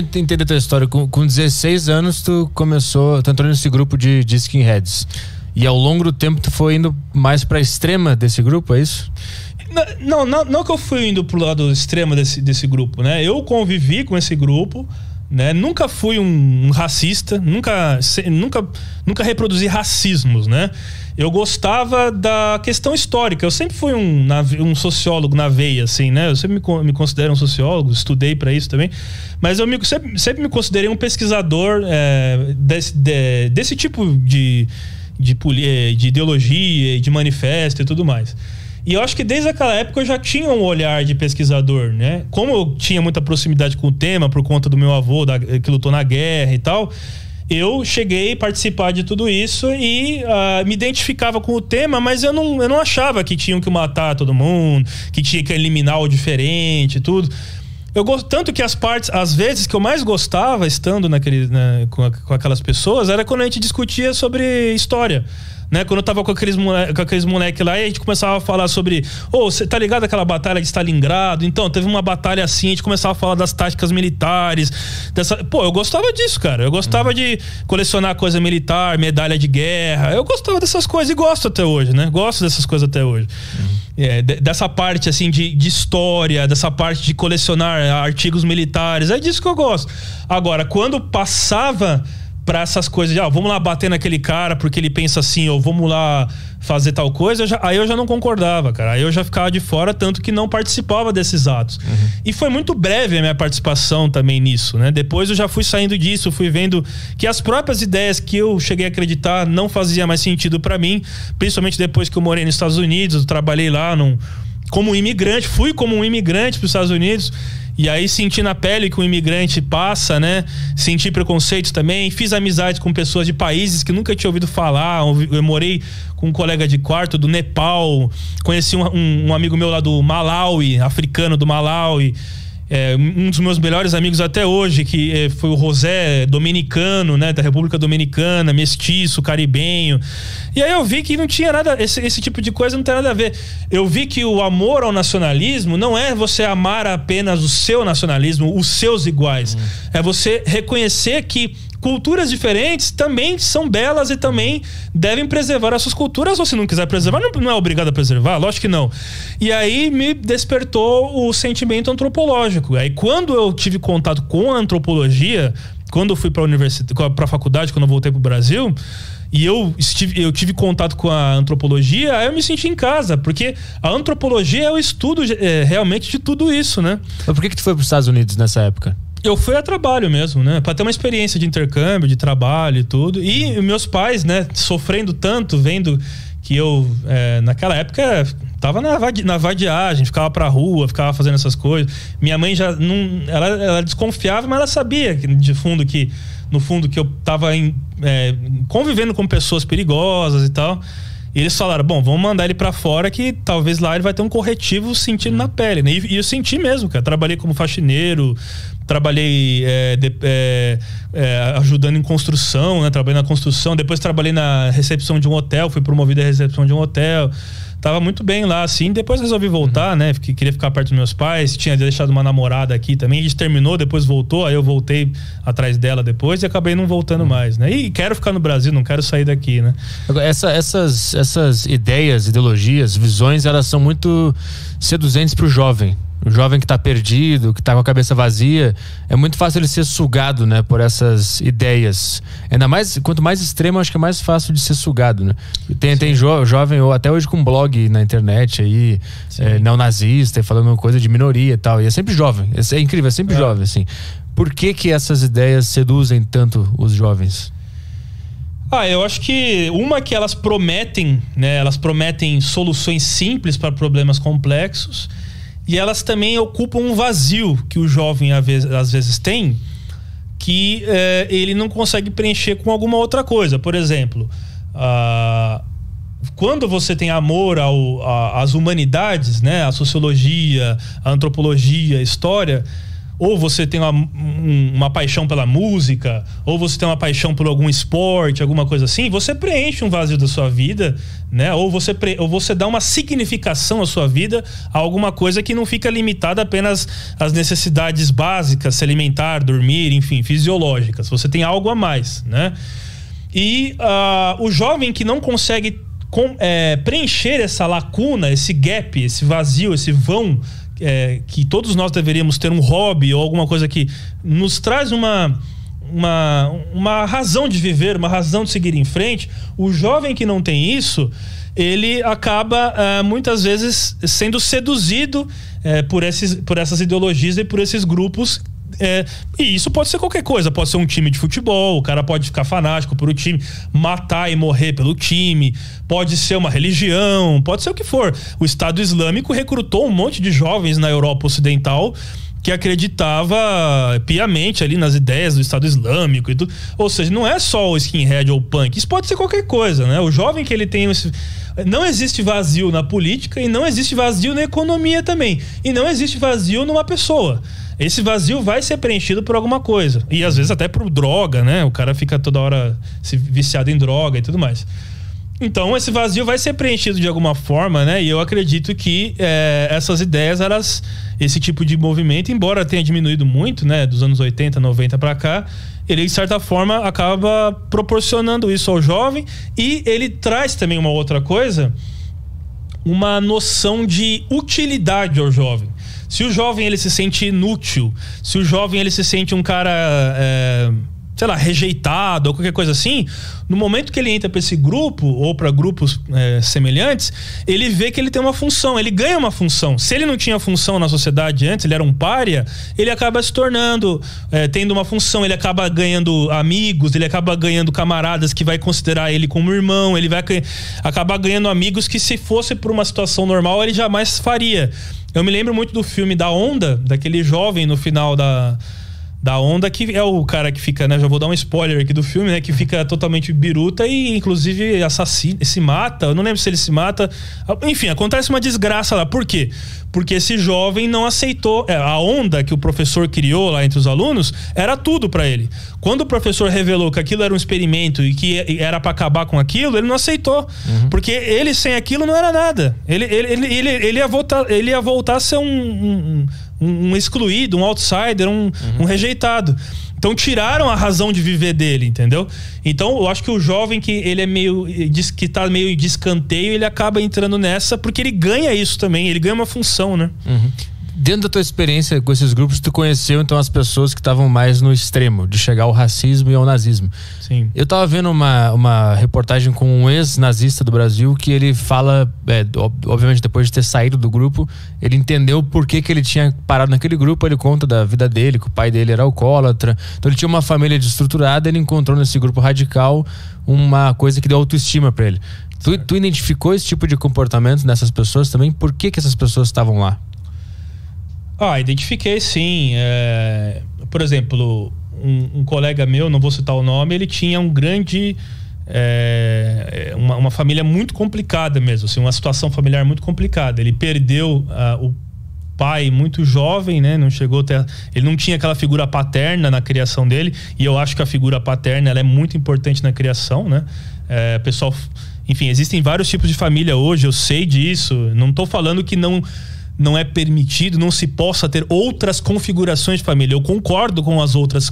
Entender a tua história. Com 16 anos tu entrou nesse grupo de skinheads. E ao longo do tempo tu foi indo mais pra extrema desse grupo, é isso? Não que eu fui indo pro lado extremo desse grupo, né? Eu convivi com esse grupo, né? Nunca fui um racista, nunca reproduzi racismos, né? Eu gostava da questão histórica. Eu sempre fui um sociólogo na veia, assim, né? Eu sempre me considero um sociólogo, estudei para isso também. Mas eu sempre me considerei um pesquisador desse tipo de ideologia, de manifesto e tudo mais. E eu acho que desde aquela época eu já tinha um olhar de pesquisador, né? Como eu tinha muita proximidade com o tema por conta do meu avô, que lutou na guerra e tal, eu cheguei a participar de tudo isso e me identificava com o tema, mas eu não achava que tinham que matar todo mundo, que tinha que eliminar o diferente e tudo. Tanto que as vezes que eu mais gostava, estando com aquelas pessoas, era quando a gente discutia sobre história. Né? Quando eu tava com aqueles moleques lá, e a gente começava a falar sobre... você tá ligado àquela batalha de Stalingrado? Então, teve uma batalha assim, a gente começava a falar das táticas militares. Eu gostava disso, cara. Eu gostava de colecionar coisa militar, medalha de guerra. Eu gostava dessas coisas e gosto até hoje, né? Gosto dessas coisas até hoje. Dessa parte, assim, de história, dessa parte de colecionar artigos militares. É disso que eu gosto. Agora, quando passava pra essas coisas de, vamos lá bater naquele cara porque ele pensa assim, ou vamos lá fazer tal coisa, aí eu já não concordava, cara. Aí eu já ficava de fora, tanto que não participava desses atos. E foi muito breve a minha participação também nisso, né? Depois eu já fui saindo disso, fui vendo que as próprias ideias que eu cheguei a acreditar não fazia mais sentido pra mim, principalmente depois que eu morei nos Estados Unidos, eu trabalhei lá como imigrante, fui como um imigrante pros Estados Unidos. E aí senti na pele que um imigrante passa, né? Senti preconceito também. Fiz amizade com pessoas de países que nunca tinha ouvido falar. Eu morei com um colega de quarto do Nepal. Conheci um amigo meu lá do Malawi, africano do Malawi. Um dos meus melhores amigos até hoje, que foi o José, dominicano, né? Da República Dominicana, mestiço, caribenho. E aí eu vi que não tinha nada, esse tipo de coisa não tem nada a ver. Eu vi que o amor ao nacionalismo não é você amar apenas o seu nacionalismo, os seus iguais. É você reconhecer que culturas diferentes também são belas e também devem preservar as suas culturas, ou se não quiser preservar, não é obrigado a preservar, lógico que não. E aí me despertou o sentimento antropológico. Aí quando eu tive contato com a antropologia, quando eu fui para a faculdade, quando eu voltei pro Brasil, e eu tive contato com a antropologia, aí eu me senti em casa, porque a antropologia é o estudo realmente de tudo isso, né? Mas por que tu foi pros Estados Unidos nessa época? Eu fui a trabalho mesmo, né? Pra ter uma experiência de intercâmbio, de trabalho e tudo. E meus pais, né, sofrendo tanto, vendo que eu, naquela época, tava na vadiagem, ficava pra rua, ficava fazendo essas coisas. Minha mãe já não... Ela desconfiava, mas ela sabia que, no fundo, que eu tava convivendo com pessoas perigosas e tal. E eles falaram, bom, vamos mandar ele pra fora que talvez lá ele vai ter um corretivo sentindo na pele, né? E eu senti mesmo, cara. Trabalhei como faxineiro, trabalhei ajudando em construção, né? Trabalhei na construção, depois trabalhei na recepção de um hotel, fui promovido à recepção de um hotel. Tava muito bem lá, assim. Depois resolvi voltar, né? Queria ficar perto dos meus pais. Tinha deixado uma namorada aqui também. A gente terminou, depois voltou. Aí eu voltei atrás dela depois e acabei não voltando mais, né? E quero ficar no Brasil, não quero sair daqui, né? Essas ideias, ideologias, visões, elas são muito seduzentes pro jovem. O jovem que tá perdido, que tá com a cabeça vazia, é muito fácil ele ser sugado, né, por essas ideias. Ainda mais, quanto mais extremo, acho que é mais fácil de ser sugado, né? Tem jovem, ou até hoje com blog na internet aí, neonazista, falando coisa de minoria e tal. E é sempre jovem, é incrível, é sempre jovem, assim. Por que essas ideias seduzem tanto os jovens? Eu acho que que elas prometem, né? Elas prometem soluções simples para problemas complexos. E elas também ocupam um vazio que o jovem às vezes tem, que ele não consegue preencher com alguma outra coisa. Por exemplo, quando você tem amor às humanidades, né, a sociologia, a antropologia, a história, ou você tem uma paixão pela música, ou você tem uma paixão por algum esporte, alguma coisa assim, você preenche um vazio da sua vida, né? Ou você dá uma significação à sua vida a alguma coisa que não fica limitada apenas às necessidades básicas, se alimentar, dormir, enfim, fisiológicas. Você tem algo a mais, né? E o jovem que não consegue preencher essa lacuna, esse gap, esse vazio, esse vão, que todos nós deveríamos ter um hobby ou alguma coisa que nos traz uma razão de viver, uma razão de seguir em frente. O jovem que não tem isso, ele acaba muitas vezes sendo seduzido por essas ideologias e por esses grupos. E isso pode ser qualquer coisa, pode ser um time de futebol, o cara pode ficar fanático por o time, matar e morrer pelo time, pode ser uma religião, pode ser o que for. O Estado Islâmico recrutou um monte de jovens na Europa Ocidental que acreditava piamente ali nas ideias do Estado Islâmico e tudo. Ou seja, não é só o skinhead ou o punk, isso pode ser qualquer coisa, né? O jovem que ele tem não existe vazio na política e não existe vazio na economia também, e não existe vazio numa pessoa. Esse vazio vai ser preenchido por alguma coisa. E às vezes até por droga, né? O cara fica toda hora viciado em droga e tudo mais. Então esse vazio vai ser preenchido de alguma forma, né? E eu acredito que essas ideias, esse tipo de movimento, embora tenha diminuído muito, né? Dos anos 80, 90 pra cá, ele de certa forma acaba proporcionando isso ao jovem. E ele traz também uma outra coisa, uma noção de utilidade ao jovem. Se o jovem ele se sente inútil, se o jovem ele se sente um cara, sei lá, rejeitado ou qualquer coisa assim, no momento que ele entra para esse grupo ou para grupos semelhantes, ele vê que ele tem uma função, ele ganha uma função. Se ele não tinha função na sociedade antes, ele era um pária, ele acaba se tornando, tendo uma função, ele acaba ganhando amigos, ele acaba ganhando camaradas que vai considerar ele como irmão, ele vai acabar ganhando amigos que, se fosse por uma situação normal, ele jamais faria. Eu me lembro muito do filme Da Onda, daquele jovem no final da Onda, que é o cara que fica, né? Já vou dar um spoiler aqui do filme, né? Que fica totalmente biruta e inclusive assassina, se mata. Eu não lembro se ele se mata. Enfim, acontece uma desgraça lá. Por quê? Porque esse jovem não aceitou. A onda que o professor criou lá entre os alunos era tudo pra ele. Quando o professor revelou que aquilo era um experimento e que era pra acabar com aquilo, ele não aceitou. Uhum. Porque ele sem aquilo não era nada. Ele ia voltar a ser um excluído, um outsider, um rejeitado. Então tiraram a razão de viver dele, entendeu? Então eu acho que o jovem que ele que tá meio de escanteio, ele acaba entrando nessa porque ele ganha isso também, ele ganha uma função, né? Uhum. Dentro da tua experiência com esses grupos, tu conheceu então as pessoas que estavam mais no extremo, de chegar ao racismo e ao nazismo. Sim. Eu tava vendo uma reportagem com um ex-nazista do Brasil que ele fala, obviamente depois de ter saído do grupo, ele entendeu por que ele tinha parado naquele grupo. Ele conta da vida dele, que o pai dele era alcoólatra, então ele tinha uma família desestruturada, ele encontrou nesse grupo radical uma coisa que deu autoestima pra ele. Tu identificou esse tipo de comportamento nessas pessoas também? Por que essas pessoas estavam lá? Identifiquei sim. Por exemplo, um colega meu, não vou citar o nome, ele tinha um grande... uma família muito complicada mesmo, assim, uma situação familiar muito complicada. Ele perdeu o pai muito jovem, né? Ele não tinha aquela figura paterna na criação dele, e eu acho que a figura paterna ela é muito importante na criação, né? Pessoal, enfim, existem vários tipos de família hoje, eu sei disso. Não tô falando que não é permitido, não se possa ter outras configurações de família. Eu concordo com as outras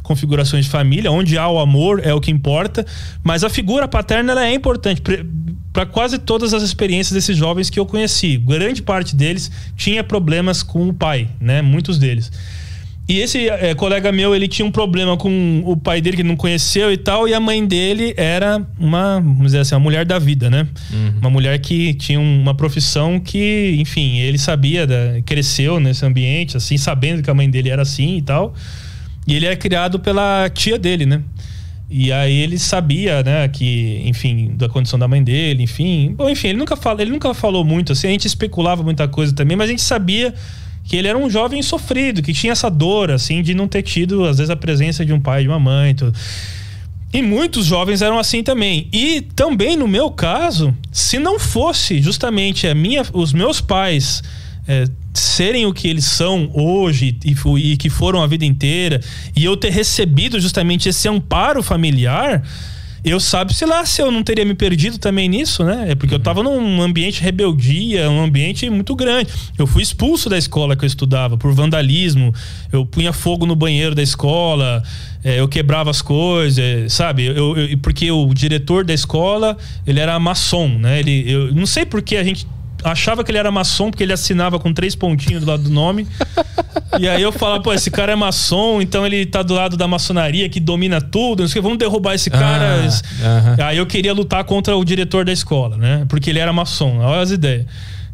configurações de família, onde há o amor é o que importa, mas a figura paterna ela é importante para quase todas as experiências desses jovens que eu conheci. Grande parte deles tinha problemas com o pai, né? Muitos deles. E esse colega meu, ele tinha um problema com o pai dele que ele não conheceu e tal, e a mãe dele era vamos dizer assim, uma mulher da vida, né? Uhum. Uma mulher que tinha uma profissão que, enfim, ele sabia, cresceu nesse ambiente, assim, sabendo que a mãe dele era assim e tal. E ele era criado pela tia dele, né? E aí ele sabia, né, que, enfim, da condição da mãe dele, enfim. Bom, enfim, ele nunca falou muito, assim, a gente especulava muita coisa também, mas a gente sabia que ele era um jovem sofrido, que tinha essa dor, assim, de não ter tido, às vezes, a presença de um pai, de uma mãe, tudo. E muitos jovens eram assim também. E também, no meu caso, se não fosse justamente os meus pais serem o que eles são hoje e que foram a vida inteira, e eu ter recebido justamente esse amparo familiar, eu sabe-se lá se eu não teria me perdido também nisso, né? É porque eu tava num ambiente de rebeldia, um ambiente muito grande. Eu fui expulso da escola que eu estudava por vandalismo, eu punha fogo no banheiro da escola, eu quebrava as coisas, sabe? Porque o diretor da escola, ele era maçom, né? Eu não sei porque a gente achava que ele era maçom, porque ele assinava com 3 pontinhos do lado do nome. E aí eu falava, pô, esse cara é maçom, então ele tá do lado da maçonaria que domina tudo, não sei o que, vamos derrubar esse cara. Aí eu queria lutar contra o diretor da escola, né? Porque ele era maçom, olha as ideias.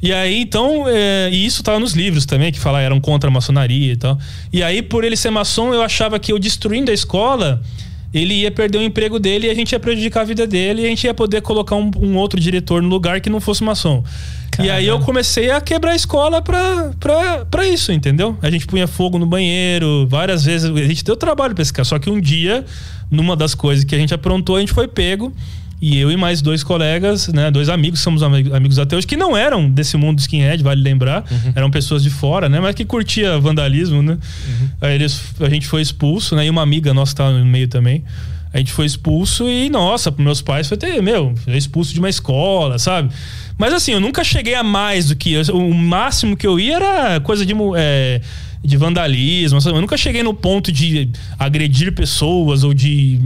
E aí, então, e isso tava nos livros também, que falavam eram contra a maçonaria e tal. E aí, por ele ser maçom, eu achava que eu destruindo a escola, ele ia perder o emprego dele e a gente ia prejudicar a vida dele e a gente ia poder colocar um outro diretor no lugar que não fosse maçom. Caramba. E aí eu comecei a quebrar a escola pra isso, entendeu? A gente punha fogo no banheiro, várias vezes, a gente deu trabalho pra esse cara. Só que um dia, numa das coisas que a gente aprontou, a gente foi pego. E eu e mais 2 colegas, né, 2 amigos, somos amigos ateus, que não eram desse mundo skinhead, vale lembrar. Eram pessoas de fora, né, mas que curtia vandalismo, né. Aí a gente foi expulso, né, e uma amiga nossa tava no meio também. A gente foi expulso e, nossa, meus pais foi expulso de uma escola, sabe? Mas assim, eu nunca cheguei a mais do que isso. O máximo que eu ia era coisa de vandalismo. Eu nunca cheguei no ponto de agredir pessoas ou de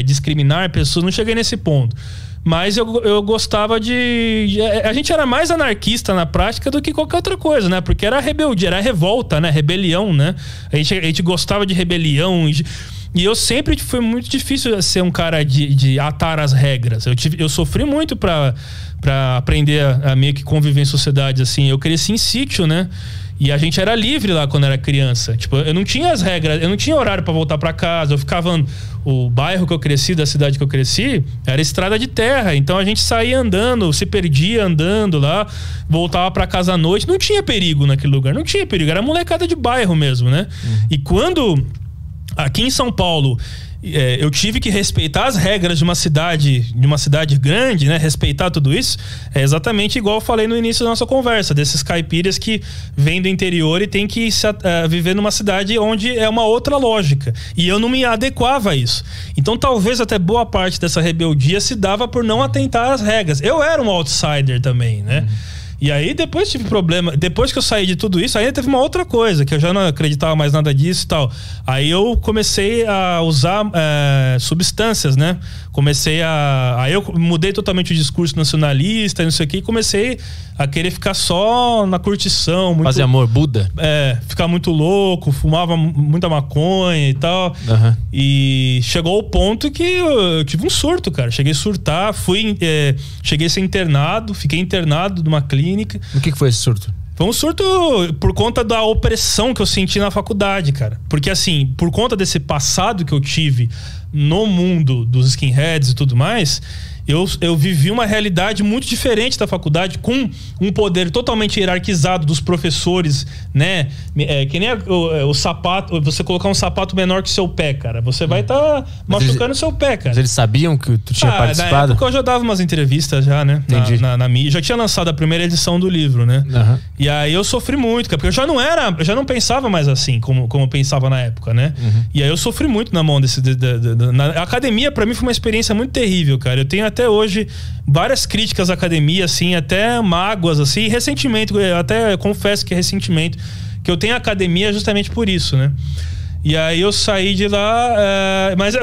discriminar pessoas. Não cheguei nesse ponto. Mas eu gostava a gente era mais anarquista na prática do que qualquer outra coisa, né? Porque era rebeldia, era revolta, né? Rebelião, né? A gente gostava de rebelião. E eu sempre foi muito difícil ser um cara de atar as regras. Eu sofri muito pra aprender a meio que conviver em sociedade, assim. Eu cresci em sítio, né? E a gente era livre lá quando era criança. Tipo, eu não tinha as regras, eu não tinha horário pra voltar pra casa. Eu ficava... O bairro que eu cresci, da cidade que eu cresci, era estrada de terra. Então a gente saía andando, se perdia andando lá, voltava pra casa à noite. Não tinha perigo naquele lugar, não tinha perigo. Era molecada de bairro mesmo, né? E quando... Aqui em São Paulo, eu tive que respeitar as regras de uma cidade grande, né? Respeitar tudo isso. É exatamente igual eu falei no início da nossa conversa, desses caipiras que vêm do interior e tem que viver numa cidade onde é uma outra lógica. E eu não me adequava a isso. Então talvez até boa parte dessa rebeldia se dava por não atentar às regras. Eu era um outsider também, né? E aí depois tive problema. Depois que eu saí de tudo isso, aí teve uma outra coisa, que eu já não acreditava mais nada disso e tal. Aí eu comecei a usar substâncias, né? Aí eu mudei totalmente o discurso nacionalista e não sei o que, e comecei a querer ficar só na curtição. Fazer amor, Buda? Ficar muito louco, fumava muita maconha e tal. E chegou ao ponto que eu tive um surto, cara. Cheguei a surtar, cheguei a ser internado, fiquei internado numa clínica. O que foi esse surto? Foi um surto por conta da opressão que eu senti na faculdade, cara. Porque assim, por conta desse passado que eu tive no mundo dos skinheads e tudo mais, eu vivi uma realidade muito diferente da faculdade, com um poder totalmente hierarquizado dos professores, né? Que nem o sapato, você colocar um sapato menor que o seu pé, cara. Você vai estar machucando o seu pé, cara. Mas eles sabiam que tu tinha participado? Na época eu já dava umas entrevistas já, né? Na mídia. Já tinha lançado a primeira edição do livro, né? E aí eu sofri muito, cara, porque eu já não pensava mais assim, como eu pensava na época, né? E aí eu sofri muito na mão na academia, pra mim, foi uma experiência muito terrível, cara. Eu tenho até hoje várias críticas à academia, assim, até mágoas, assim, e ressentimento, eu até confesso que é ressentimento, que eu tenho academia justamente por isso, né? E aí eu saí de lá, mas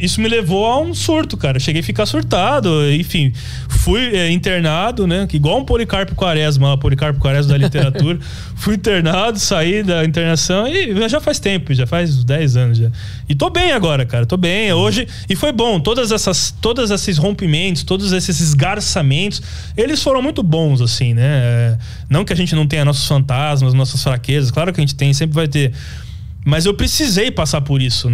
isso me levou a um surto, cara. Cheguei a ficar surtado, enfim. Fui internado, né? Igual um Policarpo Quaresma, Policarpo Quaresma da literatura. Fui internado, saí da internação e já faz tempo, já faz 10 anos já. E tô bem agora, cara, tô bem. Hoje, e foi bom, todos esses rompimentos, todos esses esgarçamentos, eles foram muito bons, assim, né? Não que a gente não tenha nossos fantasmas, nossas fraquezas, claro que a gente tem, sempre vai ter. Mas eu precisei passar por isso, né?